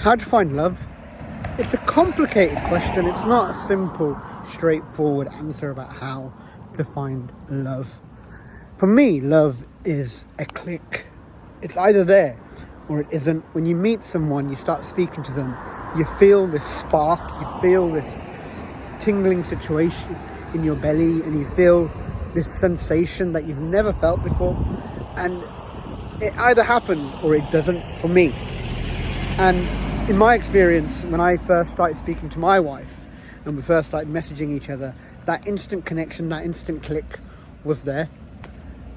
How to find love? It's a complicated question. It's not a simple, straightforward answer about how to find love. For me, love is a click. It's either there or it isn't. When you meet someone, you start speaking to them, you feel this spark, you feel this tingling situation in your belly, and you feel this sensation that you've never felt before. And it either happens or it doesn't for me. And in my experience, when I first started speaking to my wife and we first started messaging each other, that instant connection, that instant click was there.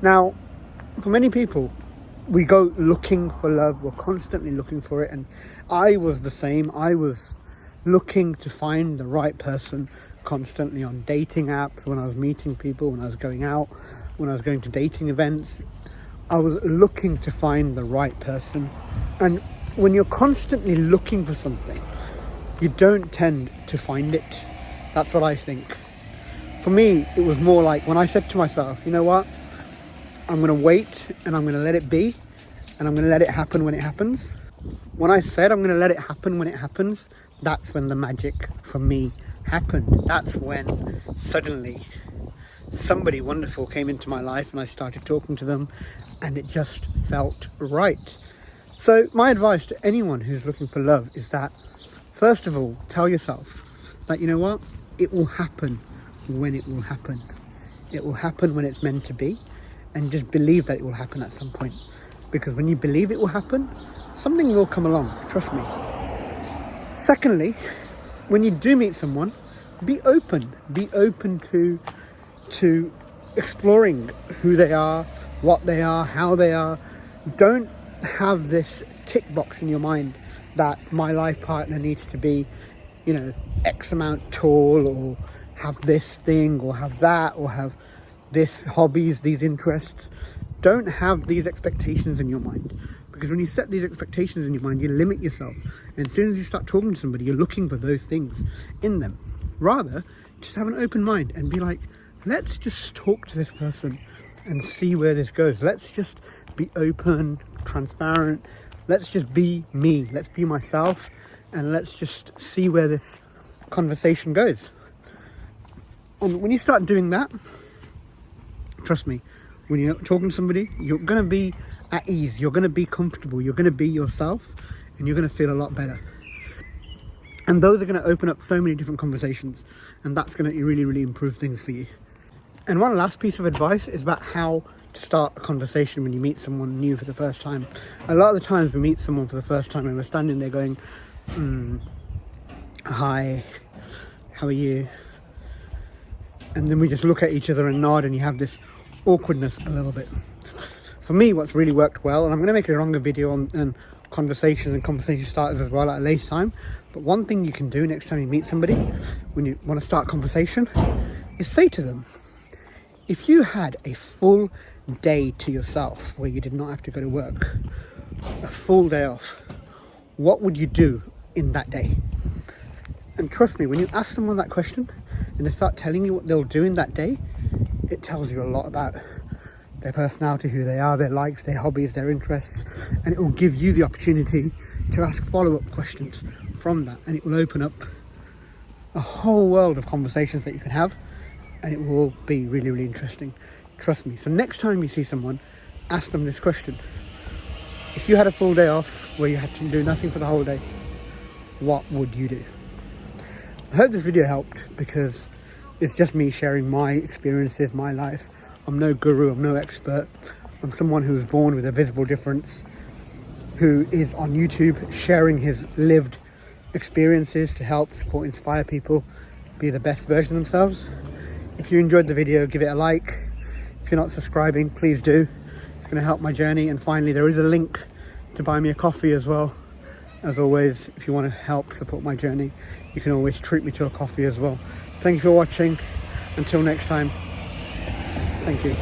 Now, for many people, we go looking for love, we're constantly looking for it, and I was the same. I was looking to find the right person constantly on dating apps, when I was meeting people, when I was going out, when I was going to dating events. I was looking to find the right person. And when you're constantly looking for something, you don't tend to find it. That's what I think. For me, it was more like when I said to myself, you know what? I'm going to wait and I'm going to let it be, and I'm going to let it happen when it happens. When I said I'm going to let it happen when it happens, that's when the magic for me happened. That's when suddenly somebody wonderful came into my life and I started talking to them and it just felt right. So my advice to anyone who's looking for love is that, first of all, tell yourself that, you know what, it will happen when it will happen. It will happen when it's meant to be, and just believe that it will happen at some point. Because when you believe it will happen, something will come along, trust me. Secondly, when you do meet someone, be open to exploring who they are, what they are, how they are. Don't have this tick box in your mind that my life partner needs to be, X amount tall, or have this thing, or have that, or have this hobbies, these interests. Don't have these expectations in your mind, because when you set these expectations in your mind, you limit yourself. And as soon as you start talking to somebody, you're looking for those things in them. Rather, just have an open mind and be like, let's just talk to this person and see where this goes. Let's just be open, transparent. Let's just be me. Let's be myself, and let's just see where this conversation goes. And when you start doing that, trust me, when you're talking to somebody, you're going to be at ease, you're going to be comfortable, you're going to be yourself, and you're going to feel a lot better. And those are going to open up so many different conversations, and that's going to really, really improve things for you. And one last piece of advice is about how to start a conversation when you meet someone new for the first time. A lot of the times we meet someone for the first time and we're standing there going, hi, how are you? And then we just look at each other and nod, and you have this awkwardness a little bit. For me, what's really worked well, and I'm going to make a longer video on conversations and conversation starters as well at a later time, but one thing you can do next time you meet somebody, when you want to start a conversation, is say to them, if you had a full day to yourself where you did not have to go to work, a full day off, what would you do in that day? And trust me, when you ask someone that question and they start telling you what they'll do in that day, it tells you a lot about their personality, who they are, their likes, their hobbies, their interests, and it will give you the opportunity to ask follow-up questions from that, and it will open up a whole world of conversations that you can have, and it will be really, really interesting. Trust me. So next time you see someone, ask them this question. If you had a full day off where you had to do nothing for the whole day, what would you do? I hope this video helped, because it's just me sharing my experiences, my life. I'm no guru, I'm no expert. I'm someone who was born with a visible difference, who is on YouTube sharing his lived experiences to help, support, inspire people be the best version of themselves. If you enjoyed the video, give it a like. If you're not subscribing, please do. It's going to help my journey. And finally, there is a link to buy me a coffee as well. As always, if you want to help support my journey, you can always treat me to a coffee as well. Thank you for watching. Until next time, thank you.